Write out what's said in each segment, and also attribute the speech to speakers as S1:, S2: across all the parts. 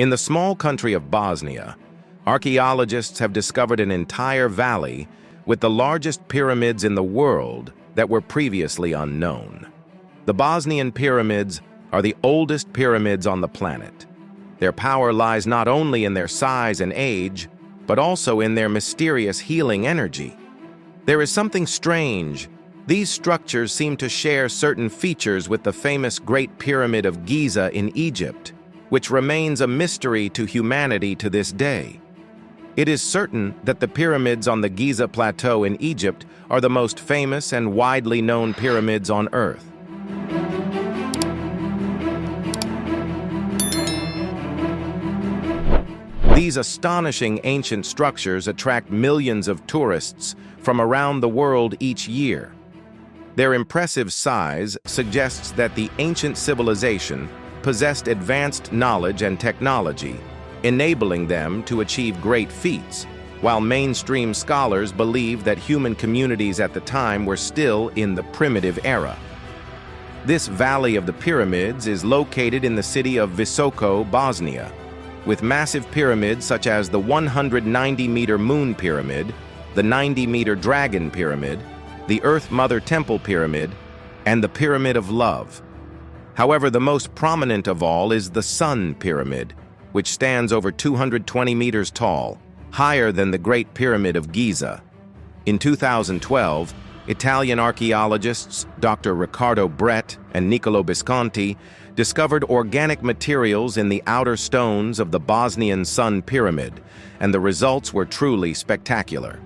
S1: In the small country of Bosnia, archaeologists have discovered an entire valley with the largest pyramids in the world that were previously unknown. The Bosnian Pyramids are the oldest pyramids on the planet. Their power lies not only in their size and age, but also in their mysterious healing energy. There is something strange. These structures seem to share certain features with the famous Great Pyramid of Giza in Egypt, which remains a mystery to humanity to this day. It is certain that the pyramids on the Giza Plateau in Egypt are the most famous and widely known pyramids on Earth. These astonishing ancient structures attract millions of tourists from around the world each year. Their impressive size suggests that the ancient civilization possessed advanced knowledge and technology, enabling them to achieve great feats, while mainstream scholars believe that human communities at the time were still in the primitive era. This Valley of the Pyramids is located in the city of Visoko, Bosnia, with massive pyramids such as the 190-meter Moon Pyramid, the 90-meter Dragon Pyramid, the Earth Mother Temple Pyramid, and the Pyramid of Love. However, the most prominent of all is the Sun Pyramid, which stands over 220 meters tall, higher than the Great Pyramid of Giza. In 2012, Italian archaeologists Dr. Riccardo Brett and Nicolo Visconti discovered organic materials in the outer stones of the Bosnian Sun Pyramid, and the results were truly spectacular.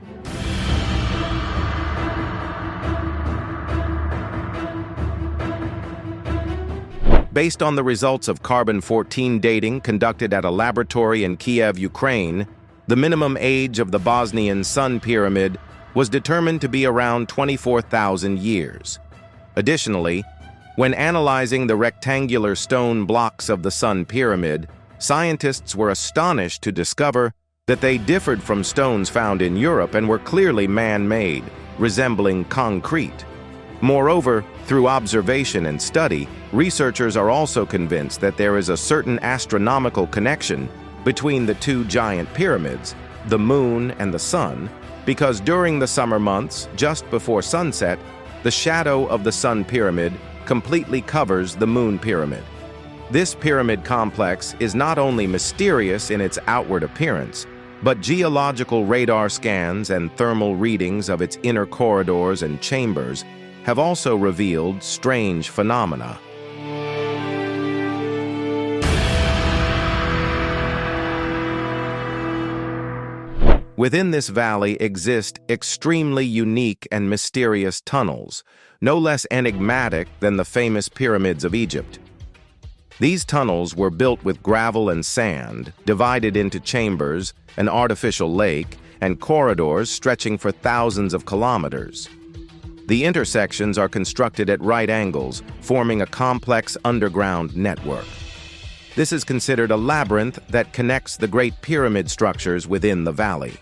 S1: Based on the results of carbon-14 dating conducted at a laboratory in Kiev, Ukraine, the minimum age of the Bosnian Sun Pyramid was determined to be around 24,000 years. Additionally, when analyzing the rectangular stone blocks of the Sun Pyramid, scientists were astonished to discover that they differed from stones found in Europe and were clearly man-made, resembling concrete. Moreover, through observation and study, researchers are also convinced that there is a certain astronomical connection between the two giant pyramids, the Moon and the Sun, because during the summer months, just before sunset, the shadow of the Sun Pyramid completely covers the Moon Pyramid. This pyramid complex is not only mysterious in its outward appearance, but geological radar scans and thermal readings of its inner corridors and chambers have also revealed strange phenomena. Within this valley exist extremely unique and mysterious tunnels, no less enigmatic than the famous pyramids of Egypt. These tunnels were built with gravel and sand, divided into chambers, an artificial lake, and corridors stretching for thousands of kilometers. The intersections are constructed at right angles, forming a complex underground network. This is considered a labyrinth that connects the Great Pyramid structures within the valley.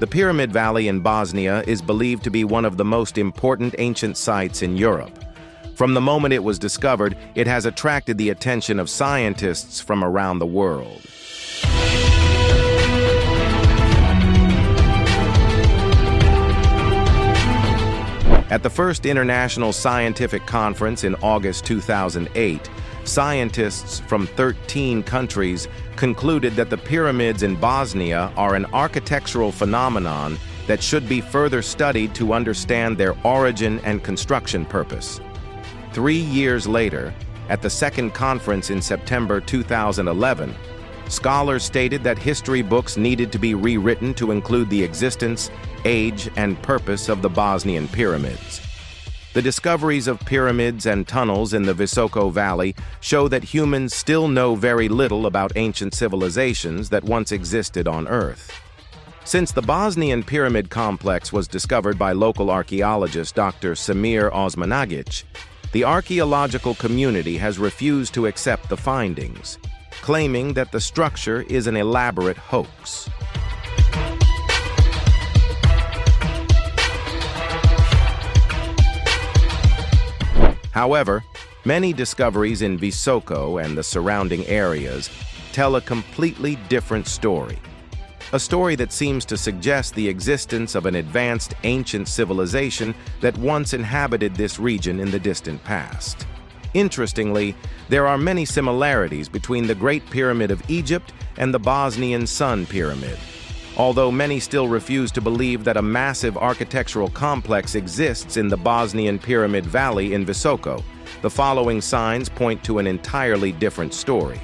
S1: The Pyramid Valley in Bosnia is believed to be one of the most important ancient sites in Europe. From the moment it was discovered, it has attracted the attention of scientists from around the world. At the first International Scientific Conference in August 2008, scientists from 13 countries concluded that the pyramids in Bosnia are an architectural phenomenon that should be further studied to understand their origin and construction purpose. 3 years later, at the second conference in September 2011, scholars stated that history books needed to be rewritten to include the existence, age, and purpose of the Bosnian pyramids. The discoveries of pyramids and tunnels in the Visoko Valley show that humans still know very little about ancient civilizations that once existed on Earth. Since the Bosnian pyramid complex was discovered by local archaeologist Dr. Samir Osmanagic, the archaeological community has refused to accept the findings, claiming that the structure is an elaborate hoax. However, many discoveries in Visoko and the surrounding areas tell a completely different story. A story that seems to suggest the existence of an advanced ancient civilization that once inhabited this region in the distant past. Interestingly, there are many similarities between the Great Pyramid of Egypt and the Bosnian Sun Pyramid. Although many still refuse to believe that a massive architectural complex exists in the Bosnian Pyramid Valley in Visoko, the following signs point to an entirely different story.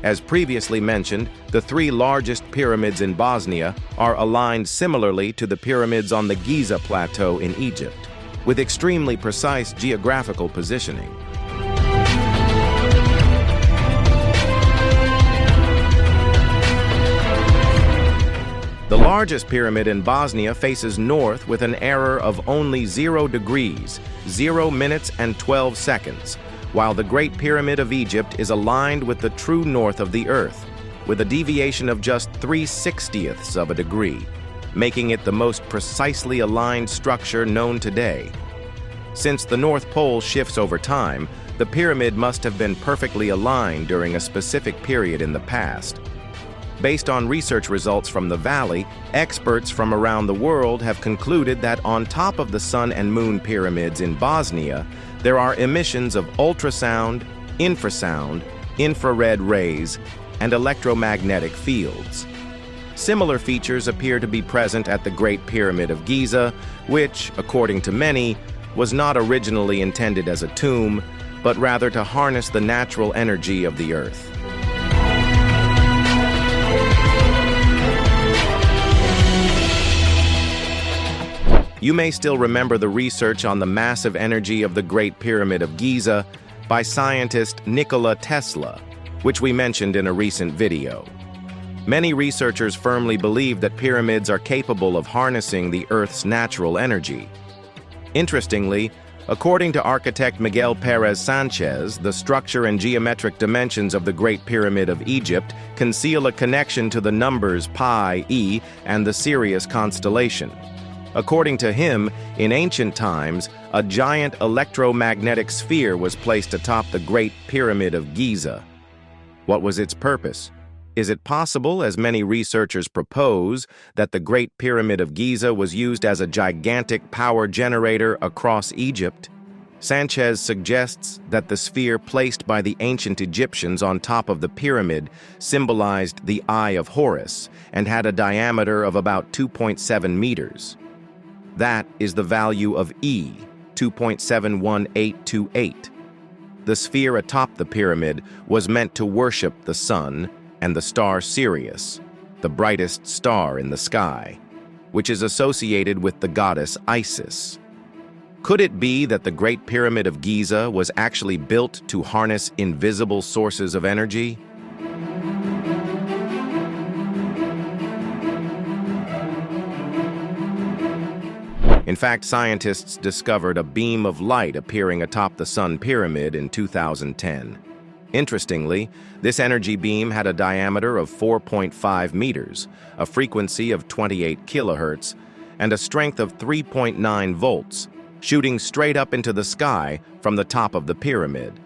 S1: As previously mentioned, the three largest pyramids in Bosnia are aligned similarly to the pyramids on the Giza Plateau in Egypt, with extremely precise geographical positioning. The largest pyramid in Bosnia faces north with an error of only 0 degrees, 0 minutes and 12 seconds, while the Great Pyramid of Egypt is aligned with the true north of the Earth, with a deviation of just 3/60ths of a degree, making it the most precisely aligned structure known today. Since the North Pole shifts over time, the pyramid must have been perfectly aligned during a specific period in the past. Based on research results from the valley, experts from around the world have concluded that on top of the Sun and Moon pyramids in Bosnia, there are emissions of ultrasound, infrasound, infrared rays, and electromagnetic fields. Similar features appear to be present at the Great Pyramid of Giza, which, according to many, was not originally intended as a tomb, but rather to harness the natural energy of the Earth. You may still remember the research on the massive energy of the Great Pyramid of Giza by scientist Nikola Tesla, which we mentioned in a recent video. Many researchers firmly believe that pyramids are capable of harnessing the Earth's natural energy. Interestingly, according to architect Miguel Perez Sanchez, the structure and geometric dimensions of the Great Pyramid of Egypt conceal a connection to the numbers pi, e, and the Sirius constellation. According to him, in ancient times, a giant electromagnetic sphere was placed atop the Great Pyramid of Giza. What was its purpose? Is it possible, as many researchers propose, that the Great Pyramid of Giza was used as a gigantic power generator across Egypt? Sanchez suggests that the sphere placed by the ancient Egyptians on top of the pyramid symbolized the Eye of Horus and had a diameter of about 2.7 meters. That is the value of E, 2.71828. The sphere atop the pyramid was meant to worship the sun and the star Sirius, the brightest star in the sky, which is associated with the goddess Isis. Could it be that the Great Pyramid of Giza was actually built to harness invisible sources of energy? In fact, scientists discovered a beam of light appearing atop the Sun Pyramid in 2010. Interestingly, this energy beam had a diameter of 4.5 meters, a frequency of 28 kilohertz, and a strength of 3.9 volts, shooting straight up into the sky from the top of the pyramid.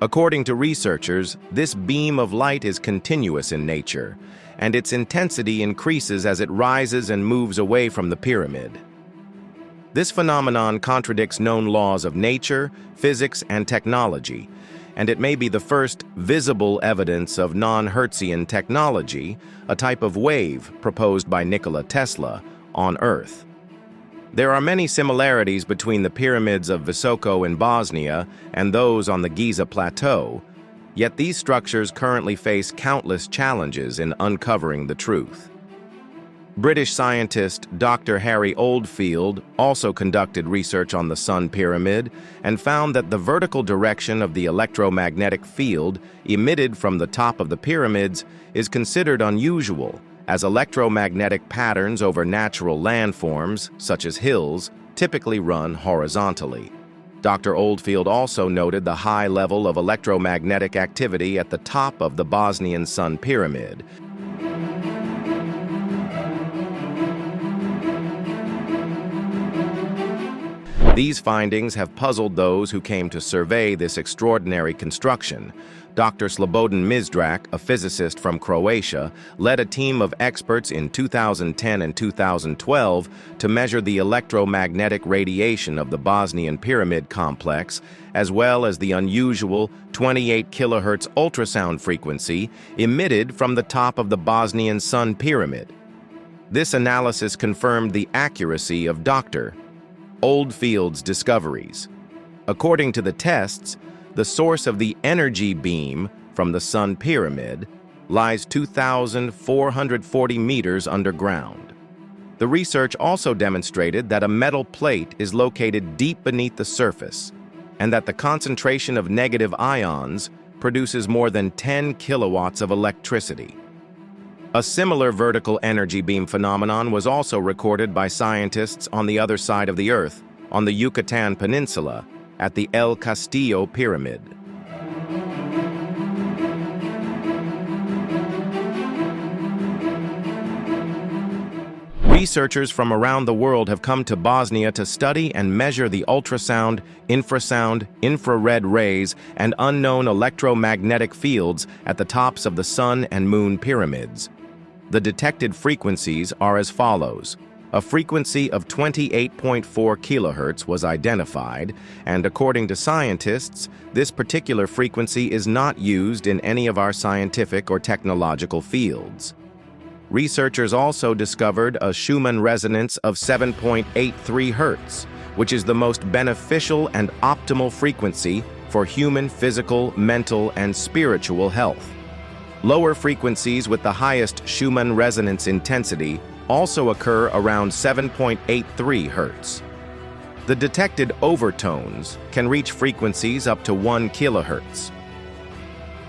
S1: According to researchers, this beam of light is continuous in nature, and its intensity increases as it rises and moves away from the pyramid. This phenomenon contradicts known laws of nature, physics, and technology, and it may be the first visible evidence of non-Hertzian technology, a type of wave proposed by Nikola Tesla, on Earth. There are many similarities between the pyramids of Visoko in Bosnia and those on the Giza Plateau, yet these structures currently face countless challenges in uncovering the truth. British scientist Dr. Harry Oldfield also conducted research on the Sun Pyramid and found that the vertical direction of the electromagnetic field emitted from the top of the pyramids is considered unusual, as electromagnetic patterns over natural landforms, such as hills, typically run horizontally. Dr. Oldfield also noted the high level of electromagnetic activity at the top of the Bosnian Sun Pyramid. These findings have puzzled those who came to survey this extraordinary construction. Dr. Slobodan Mizrak, a physicist from Croatia, led a team of experts in 2010 and 2012 to measure the electromagnetic radiation of the Bosnian Pyramid complex, as well as the unusual 28 kilohertz ultrasound frequency emitted from the top of the Bosnian Sun Pyramid. This analysis confirmed the accuracy of Dr. Oldfield's discoveries. According to the tests, the source of the energy beam from the Sun Pyramid lies 2,440 meters underground. The research also demonstrated that a metal plate is located deep beneath the surface and that the concentration of negative ions produces more than 10 kilowatts of electricity. A similar vertical energy beam phenomenon was also recorded by scientists on the other side of the Earth, on the Yucatan Peninsula, at the El Castillo Pyramid. Researchers from around the world have come to Bosnia to study and measure the ultrasound, infrasound, infrared rays, and unknown electromagnetic fields at the tops of the Sun and Moon pyramids. The detected frequencies are as follows. A frequency of 28.4 kilohertz was identified, and according to scientists, this particular frequency is not used in any of our scientific or technological fields. Researchers also discovered a Schumann resonance of 7.83 hertz, which is the most beneficial and optimal frequency for human physical, mental, and spiritual health. Lower frequencies with the highest Schumann resonance intensity also occur around 7.83 hertz. The detected overtones can reach frequencies up to 1 kilohertz.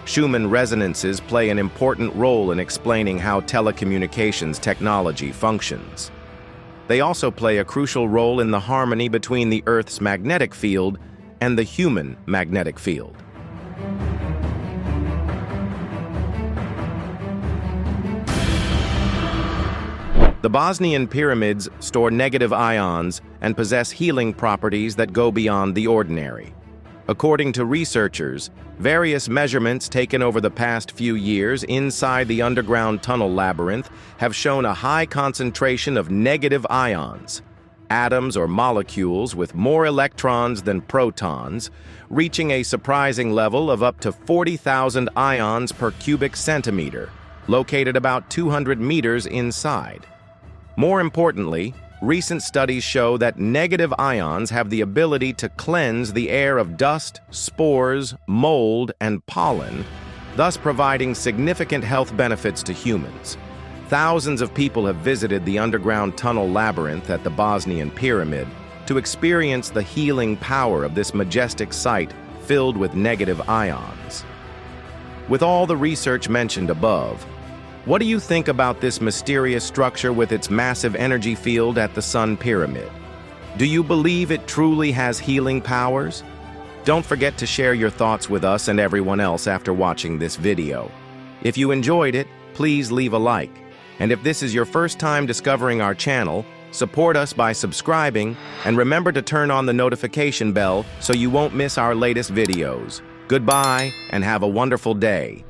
S1: Schumann resonances play an important role in explaining how telecommunications technology functions. They also play a crucial role in the harmony between the Earth's magnetic field and the human magnetic field. The Bosnian pyramids store negative ions and possess healing properties that go beyond the ordinary. According to researchers, various measurements taken over the past few years inside the underground tunnel labyrinth have shown a high concentration of negative ions, atoms or molecules with more electrons than protons, reaching a surprising level of up to 40,000 ions per cubic centimeter, located about 200 meters inside. More importantly, recent studies show that negative ions have the ability to cleanse the air of dust, spores, mold, and pollen, thus providing significant health benefits to humans. Thousands of people have visited the underground tunnel labyrinth at the Bosnian Pyramid to experience the healing power of this majestic site filled with negative ions. With all the research mentioned above, what do you think about this mysterious structure with its massive energy field at the Sun Pyramid? Do you believe it truly has healing powers? Don't forget to share your thoughts with us and everyone else after watching this video. If you enjoyed it, please leave a like. And if this is your first time discovering our channel, support us by subscribing and remember to turn on the notification bell so you won't miss our latest videos. Goodbye and have a wonderful day.